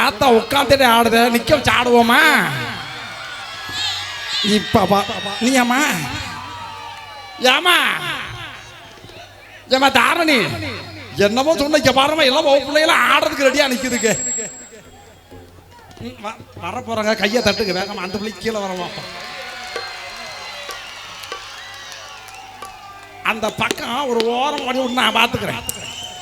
ஆத்தா உட்காந்துட்டு ஆடுத நிக்க வச்சு ஆடுவோமா? இப்ப நீ ஏமா ஏமா ஏமா தாரணி என்னமோ சொன்ன பாருமா எல்லாம் பிள்ளைகளாம் ஆடுறதுக்கு ரெடியா நிக்குதுக்கு. வர போறாங்க கையை தட்டுங்க வேகமா. அந்த பிள்ளை கீழே வரமாப்பா. அந்த பக்கம் ஒரு ஓரம் வழி விட்டு நான் பாத்துக்கிறேன்.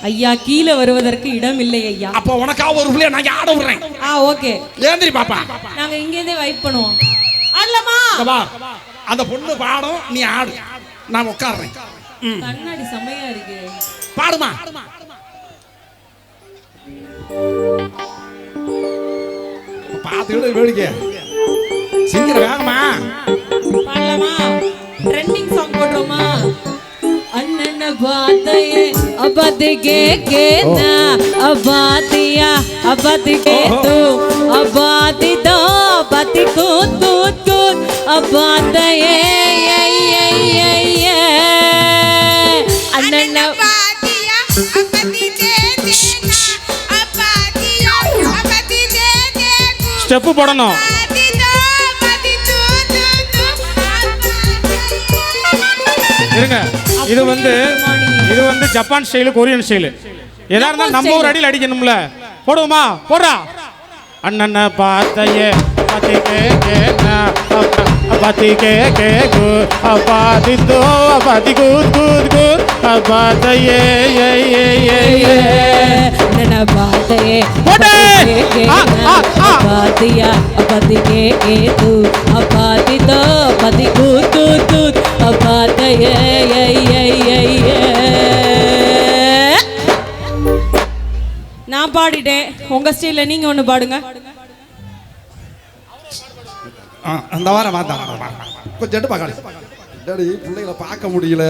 ஐயா கீழே வருவதற்கு இடம் இல்லை ஐயா. அப்ப உனக்கா ஒரு பிள்ளைய நான் ஆட விடுறேன். ஓகே ஏந்திரி பாப்பா. நாங்க இங்கேயே வெயிட் பண்ணுவோம். ஆடலாமா? அந்த பொண்ணு பாடும் நீ ஆடு நான் உட்கார்றேன். கண்ணாடி செமையா இருக்கு. பாடுமா பாத்துக்கிட்டு வேடிக்கை சிங்கிற வேகமா பாடலாமா? ட்ரெண்டிங் சாங் போடுறோமா? அண்ணன பாத்தையே அபாதி கே நா அபாதியா அபாதி கே தூ அபாதி தோ அபாதி கூத் கூத் கூத் அபாதையே அண்ணன பாதியா அபாதி கே நா அபாதியா அபாதி கே ஸ்டெப் போடணும். இருங்க, இது வந்து ஜப்பான் ஸ்டைலு, கொரியன் ஸ்டைலு. எதா இருந்தாலும் நம்ம ஒரு அடியில் அடிக்கணும்ல. போடுவோமா? போடுறா. அண்ணன பாத்தையே அபாதி கே கு அபாதி தோ அபாதி கூத் கூத் கூத் அபாதையே அண்ணன பாத்தையே அபாதியா அபாதி கே தூ அபாதி தோ அபாதி கூத் கூத் கூத் அபாதையே நான் பாடிட்டேன். உங்க ஸ்டைல்ல நீங்க ஒண்ணு பாடுங்க. அந்த வாரம் கொஞ்சம் பிள்ளைகளை பார்க்க முடியல.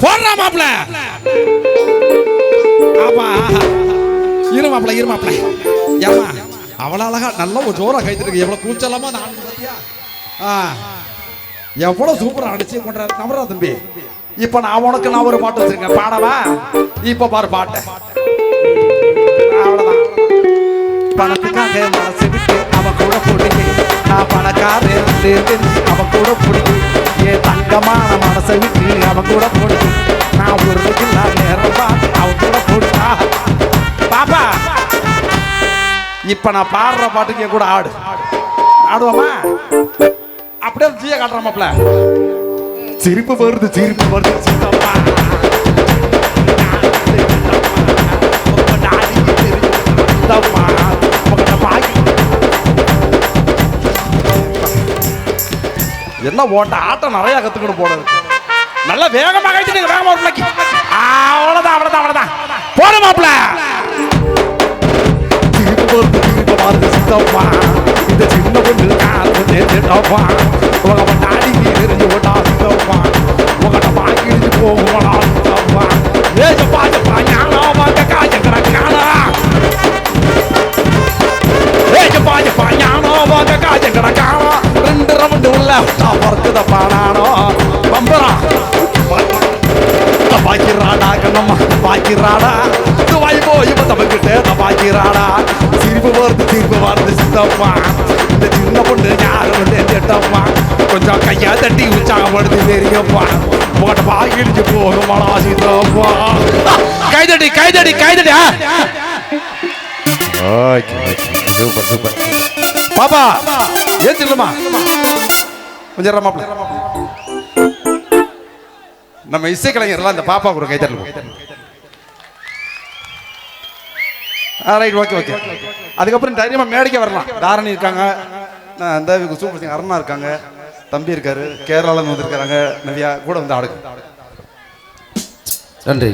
போடுறா மாப்பிள்ள. ஆமா இரு மாப்பிள்ள ஏமா அவ்வளோ அழகா நல்ல ஒரு ஜோரா கைத்திருக்கு. எவ்வளவு கூச்சலாமா நான் பார்த்தியா? எவ்வளவு சூப்பரா அடிச்சு கொண்ட நம்பரா தம்பி. இப்ப நான் உனக்கு ஒரு பாட்டு வச்சிருக்கேன் பாடவா? இப்ப பாரு பாட்டு. அவ்வளவுதான். பணத்துக்காக மனசு விட்டு அவன் கூட பிடிக்கு. நான் பணக்காரன் அவன் கூட பிடிக்கு. என் தங்கமான மனசை விட்டு அவன் கூட பிடிக்கு. நான் ஒரு நேரம் அவன் கூட பிடிச்சா பாப்பா. இப்ப நான் பாடுற பாட்டுக்கு என் கூட ஆடு. ஆடுவோமா? அப்படியே ஜீய காட்டுறாமாப்ல. சிரிப்பு வருது சித்தப்பா. எல்லாம் ஓட்ட ஆட்டம் நிறைய கத்துக்கணும் போல இருக்கு. நல்லா வேகமா கைத்துட்டு வேகமா பிள்ளைக்கு. அவ்வளவுதான் போட மாப்பிள்ள. திருப்பி பாருங்க சித்தப்பா. இந்த சின்ன பொண்ணு கேட்டப்பா உங்க தாடி எரிஞ்சு ஓட்டா சித்தப்பா. உங்கள்கிட்ட பாக்கி இடிஞ்சு போகும்டா சித்தப்பா. ஏஜப்பா ஞானா வாங்க காய்ச்சற காணா. ஏஜப்பா ஞானா வாங்க காய்ச்சற காணா. 2 ரவுண்டு உள்ள பறக்குதப்பா நானோ பம்பரா பாக்கிராடா கண்ணம்மா பாக்கிராடா. வாய் போய் தமக்கிட்ட பாக்கிராடா. சிரிப்பு வருது சித்தப்பா. இந்த சின்ன பொண்ணு யாரும் கேட்டப்பா. கொஞ்சம் கையா தட்டி உற்சாகப்படுத்தி தெரியப்பா. உங்கள்கிட்ட பாக்கி இடிச்சு போகுமாடா சித்தப்பா. கைதடி சூப்பர் பாப்பா. ஏன் சொல்லுமா கொஞ்சம் மாப்பிள்ள. நம்ம இசைக்கலைஞர்லாம் இந்த பாப்பா கூட கைதட்டல். Right okay. அதுக்கப்புறம் தைரியமா மேடைக்க வரலாம். தாரணி இருக்காங்க, அந்த சூப்பர் சிங்கர் அருணா இருக்காங்க, தம்பி இருக்காரு, கேரளால வந்துருக்காங்க, நவியா கூட வந்து ஆடுங்க. நன்றி.